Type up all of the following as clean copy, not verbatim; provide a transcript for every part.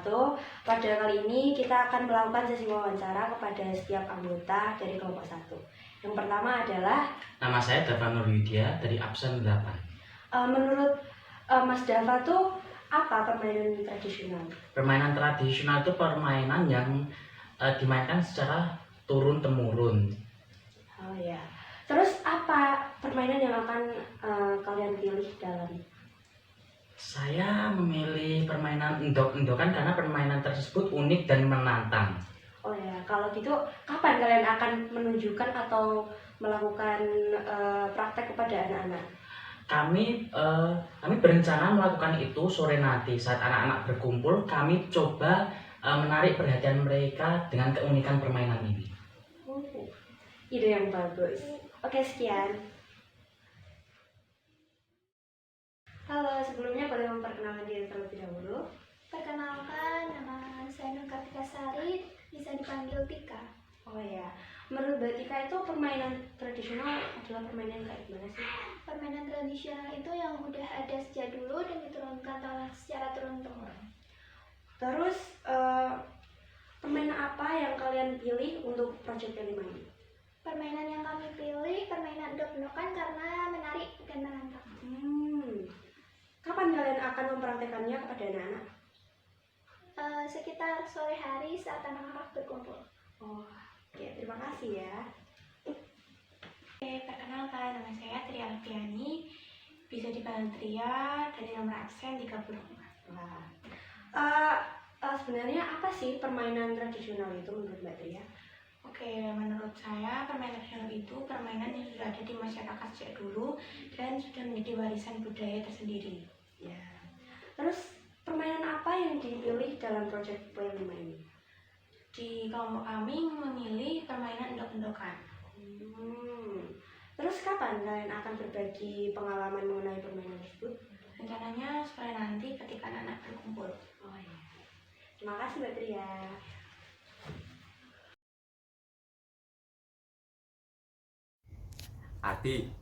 1. Pada kali ini kita akan melakukan sesi wawancara kepada setiap anggota dari kelompok 1. Yang pertama adalah nama saya Dava Nuryudya dari absen 8. Menurut Mas Dava tuh apa permainan tradisional? Permainan tradisional itu permainan yang dimainkan secara turun-temurun. Oh ya. Terus apa permainan yang akan kalian pilih dalam? Saya memilih permainan endok-endokan karena permainan tersebut unik dan menantang. Oh ya, kalau gitu kapan kalian akan menunjukkan atau melakukan praktek kepada anak-anak? Kami berencana melakukan itu sore nanti saat anak-anak berkumpul. Kami coba menarik perhatian mereka dengan keunikan permainan ini. Ide yang bagus. Oke, sekian. Halo, sebelumnya boleh memperkenalkan diri terlebih dahulu? Perkenalkan, nama saya Nur Kartika Sari, bisa dipanggil Tika. Oh ya, menurut Mbak Tika itu permainan tradisional adalah permainan kayak gimana sih? Permainan tradisional itu yang udah ada sejak dulu dan diturunkan secara turun-temurun. Terus, permainan apa yang kalian pilih untuk proyek kelima ini? Permainan yang kami pilih, permainan endok-endokan karena menarik dan menantang. Kapan kalian akan mempraktekannya kepada anak-anak? Sekitar sore hari saat anak-anak berkumpul. Oh, oke, terima kasih ya. Oke, perkenalkan, nama saya Tria Alfiani, bisa dipanggil Tria, dari nomor absen 34. Wah. Sebenarnya apa sih permainan tradisional itu menurut Mbak Tria? Oke, menurut saya permainan tradisional itu permainan yang sudah ada di masyarakat sejak dulu dan sudah menjadi warisan budaya tersendiri. Ya. Terus permainan apa yang dipilih dalam proyek P5 ini? Di kelompok kami memilih permainan endok-endokan. Terus kapan kalian akan berbagi pengalaman mengenai permainan tersebut? Rencananya sore nanti ketika anak-anak berkumpul. Oh iya. Terima kasih Mbak Tria. Adi,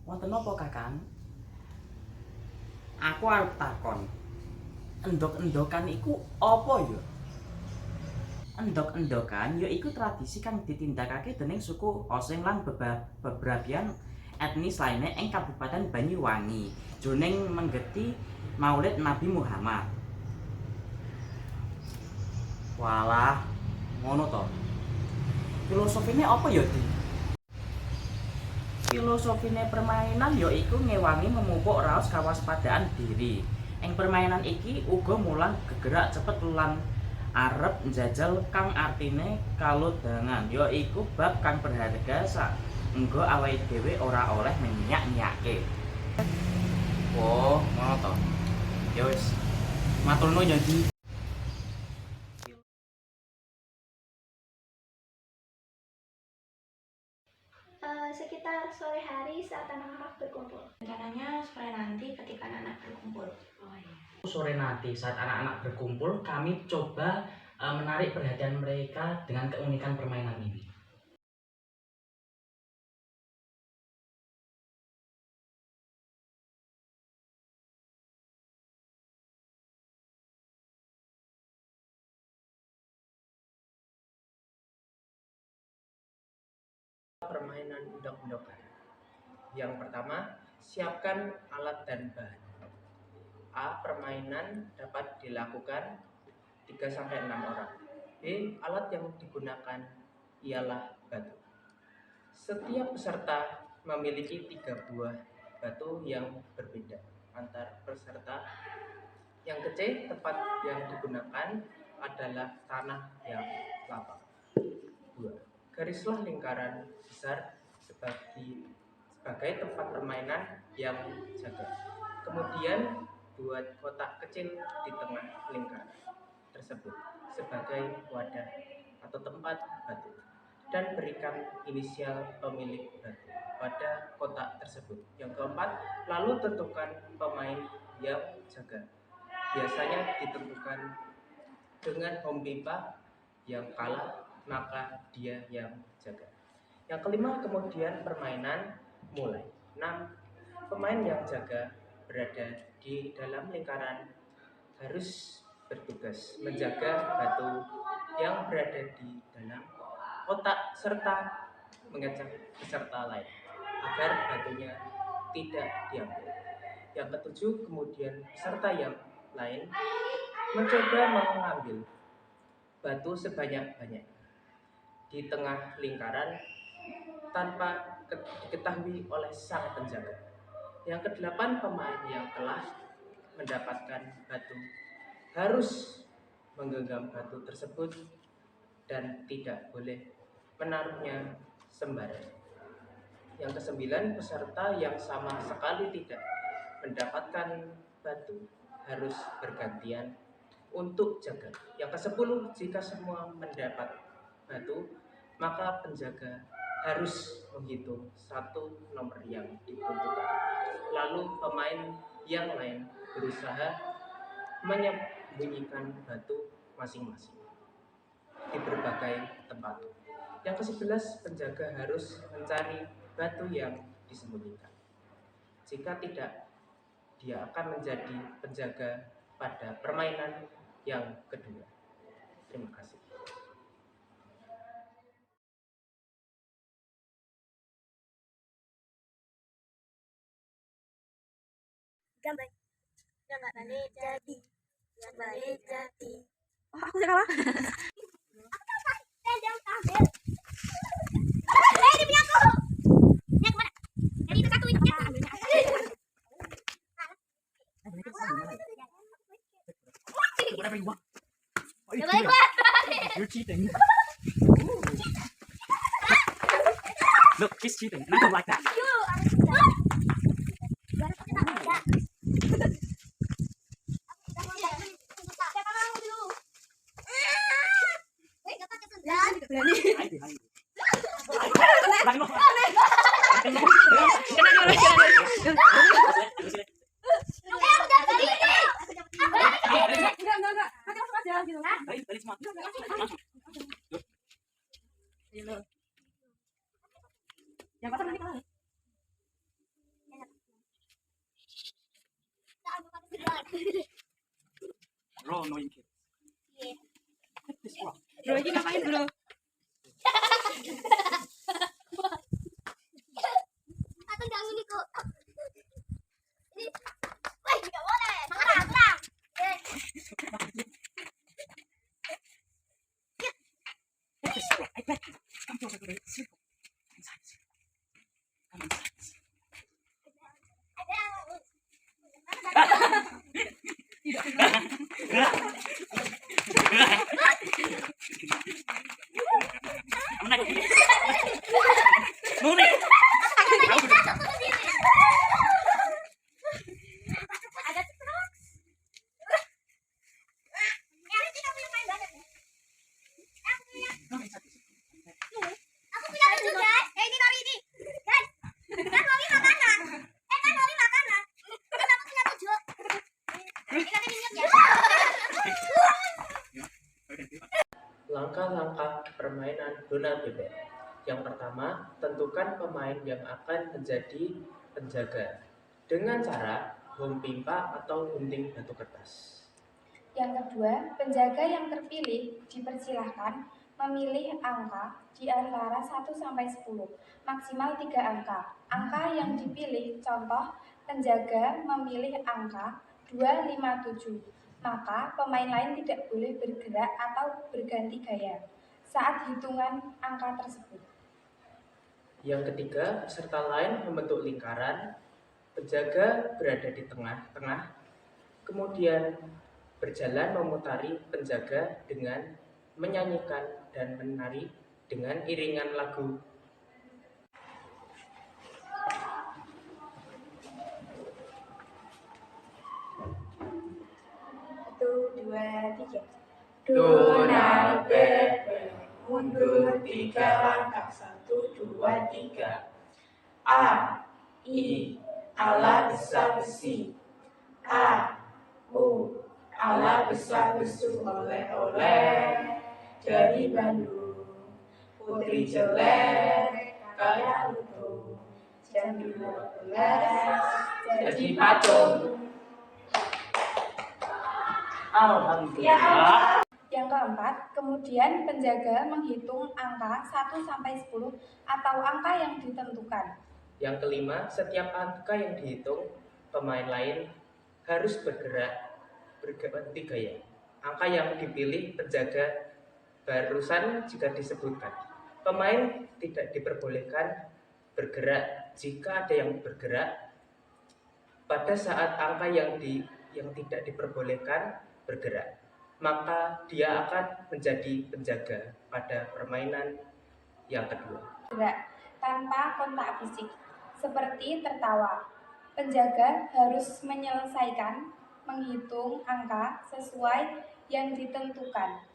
wonten apa Kakang? Aku arep takon. Endok-endokan iku apa ya? Endok-endokan ya iku tradisi kang ditindakake dening suku Osing lan bebrabian etnis lainnya ing Kabupaten Banyuwangi jroning menggeti Maulid Nabi Muhammad. Walah, ngono to. Filosofine apa ya, Di? Filosofine permainan yaiku ngewangi memupuk raos kawaspadaan diri. Ing permainan iki uga mulang gegerak cepet lan arep njajal kang artine kalodhangan, yaiku bab kang berharga saengga awake dhewe ora oleh menyak-nyake. Oh, ngono to. Ya wis. Matur nuwun ya, Di. Sekitar sore hari saat anak-anak berkumpul. Rencananya sore nanti ketika anak-anak berkumpul. Oh iya. Sore nanti saat anak-anak berkumpul, kami coba menarik perhatian mereka dengan keunikan permainan ini. Permainan endok-endokan. Yang pertama, siapkan alat dan bahan. A. Permainan dapat dilakukan 3-6 orang. B. Alat yang digunakan ialah batu. Setiap peserta memiliki 3 buah batu yang berbeda antar peserta. Yang kecil, tempat yang digunakan adalah tanah yang lapang. 2. Garislah lingkaran besar sebagai tempat permainan yang jaga. Kemudian buat kotak kecil di tengah lingkaran tersebut sebagai wadah atau tempat batu dan berikan inisial pemilik batu pada kotak tersebut. Yang keempat, lalu tentukan pemain yang jaga. Biasanya ditentukan dengan home pipa, yang kalah maka dia yang jaga. Yang kelima, kemudian permainan mulai. 6. Pemain yang jaga berada di dalam lingkaran harus bertugas menjaga batu yang berada di dalam kotak serta mengecek peserta lain agar batunya tidak diambil. Yang ketujuh, kemudian peserta yang lain mencoba mengambil batu sebanyak-banyak di tengah lingkaran tanpa diketahui oleh sang penjaga. Yang kedelapan, pemain yang telah mendapatkan batu harus menggenggam batu tersebut dan tidak boleh menaruhnya sembarangan. Yang kesembilan, peserta yang sama sekali tidak mendapatkan batu harus bergantian untuk jaga. Yang kesepuluh, jika semua mendapat batu, maka penjaga harus menghitung satu nomor yang ditentukan. Lalu pemain yang lain berusaha menyembunyikan batu masing-masing di berbagai tempat. Yang ke-11, penjaga harus mencari batu yang disembunyikan. Jika tidak, dia akan menjadi penjaga pada permainan yang kedua. Terima kasih. Gambar balik jadi, balik jadi. Oh, aku udah kalah. Ini punya aku. Yang mana? Jadi itu satu itu. Whatever you want. Oh, Ya balik gua. You're cheating. Look, he's cheating, and I don't like that. I behind you. Belakang lo. Belakang lo. Balik semua. Yang pasang nanti kalah. Bro, annoying kid. This bro. Bro, ini ngapain bro? Atau jangan ini kok. Ini, woi, nggak boleh. Serang. This bro. I bet you. Come closer to the circle. Inside. Come inside. I'm not gonna Move it. Ada terus. Ini kita punya main banget. Aku punya baju guys. Ini Nori ini. Guys. Kan Nori makanan. Kan Nori makanan. Terus aku punya baju. Ini kan minyak ya. Langkah-langkah permainan bola bebek. Yang pertama, tentukan pemain yang akan menjadi penjaga dengan cara home pimpa atau gunting batu kertas. Yang kedua, penjaga yang terpilih dipersilahkan memilih angka di antara 1 sampai 10, maksimal 3 angka. Angka yang dipilih, contoh, penjaga memilih angka 257, maka pemain lain tidak boleh bergerak atau berganti gaya saat hitungan angka tersebut. Yang ketiga, peserta lain membentuk lingkaran, penjaga berada di tengah-tengah, kemudian berjalan memutari penjaga dengan menyanyikan dan menari dengan iringan lagu. 1, 2, 3. Donald bebek mundur 3 langkah 1, 2, 3. A, I, ala besar besi. A, U, ala besar besu. Oleh-oleh dari Bandung. Putri jelek kayak lutung. Jam 12 jadi patung. Alhamdulillah. Yang keempat, kemudian penjaga menghitung angka 1 sampai 10 atau angka yang ditentukan. Yang kelima, setiap angka yang dihitung pemain lain harus berganti gaya. Angka yang dipilih penjaga barusan jika disebutkan. Pemain tidak diperbolehkan bergerak jika ada yang bergerak. Pada saat angka yang tidak diperbolehkan bergerak, maka dia akan menjadi penjaga pada permainan yang kedua. Gerak tanpa kontak fisik, seperti tertawa. Penjaga harus menyelesaikan menghitung angka sesuai yang ditentukan.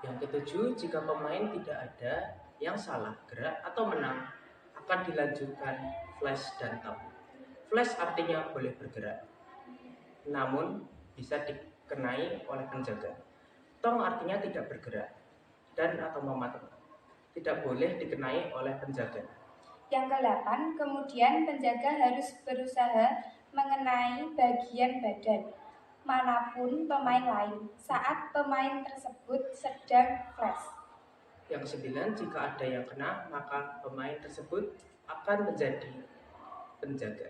Yang ketujuh, jika pemain tidak ada yang salah gerak atau menang, akan dilanjutkan flash dan tap. Flash artinya boleh bergerak, namun bisa dikenai oleh penjaga. Tong artinya tidak bergerak dan atau mematung, tidak boleh dikenai oleh penjaga. Yang ke-8, kemudian penjaga harus berusaha mengenai bagian badan manapun pemain lain saat pemain tersebut sedang flash. Yang ke-9, jika ada yang kena, maka pemain tersebut akan menjadi penjaga.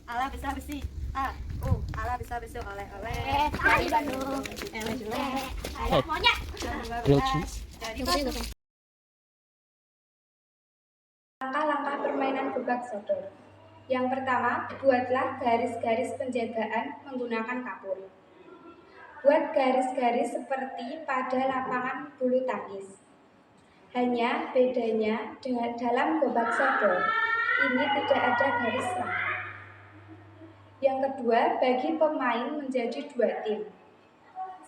Ala bisa besi. Ala bisa besi oleh. Dari Bandung. Monyet. Langkah-langkah permainan bebak sodor. Yang pertama, buatlah garis-garis penjagaan menggunakan kapur. Buat garis-garis seperti pada lapangan bulu tangkis. Hanya bedanya dalam bebak sodor, ini tidak ada garis rangka. Yang kedua, bagi pemain menjadi 2 tim.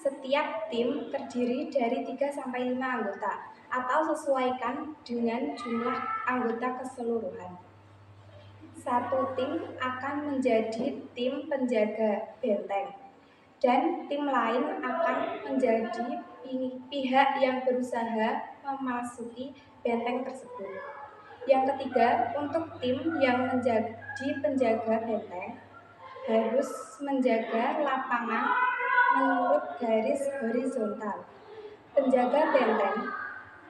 Setiap tim terdiri dari 3-5 anggota atau sesuaikan dengan jumlah anggota keseluruhan. Satu tim akan menjadi tim penjaga benteng dan tim lain akan menjadi pihak yang berusaha memasuki benteng tersebut. Yang ketiga, untuk tim yang menjadi penjaga benteng harus menjaga lapangan menurut garis horizontal. Penjaga benteng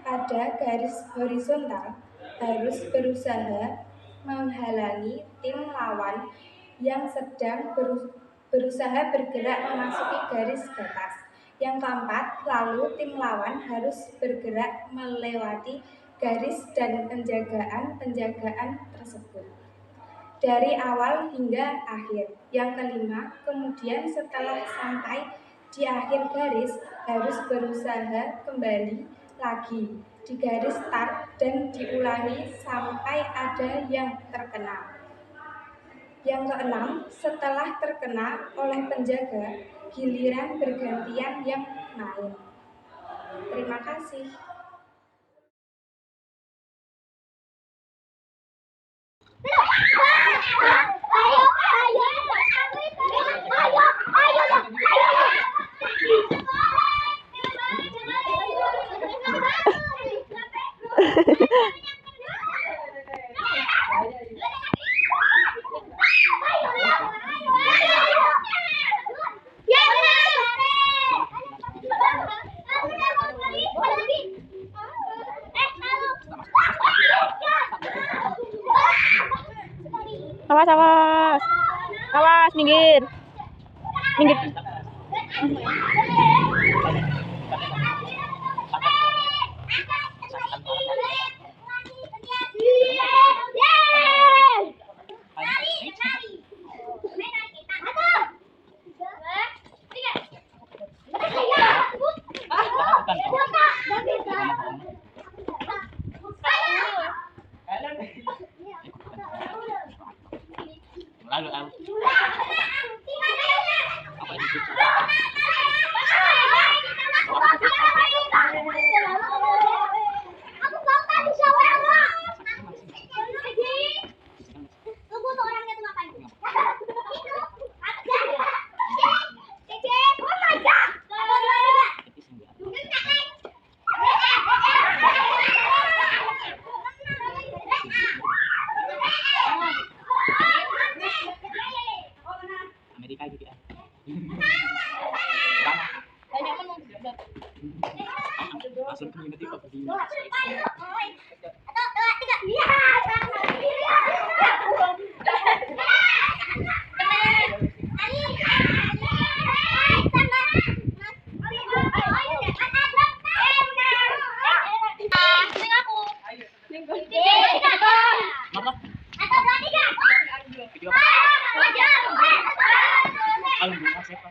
pada garis horizontal harus berusaha menghalangi tim lawan yang sedang berusaha bergerak memasuki garis batas. Yang keempat, lalu tim lawan harus bergerak melewati garis dan penjagaan tersebut dari awal hingga akhir. Yang kelima, kemudian setelah sampai di akhir garis harus berusaha kembali lagi di garis start dan diulangi sampai ada yang terkena. Yang keenam, setelah terkena oleh penjaga, giliran bergantian yang main. Terima kasih. Awas, minggir. Lalu kalau belum siapa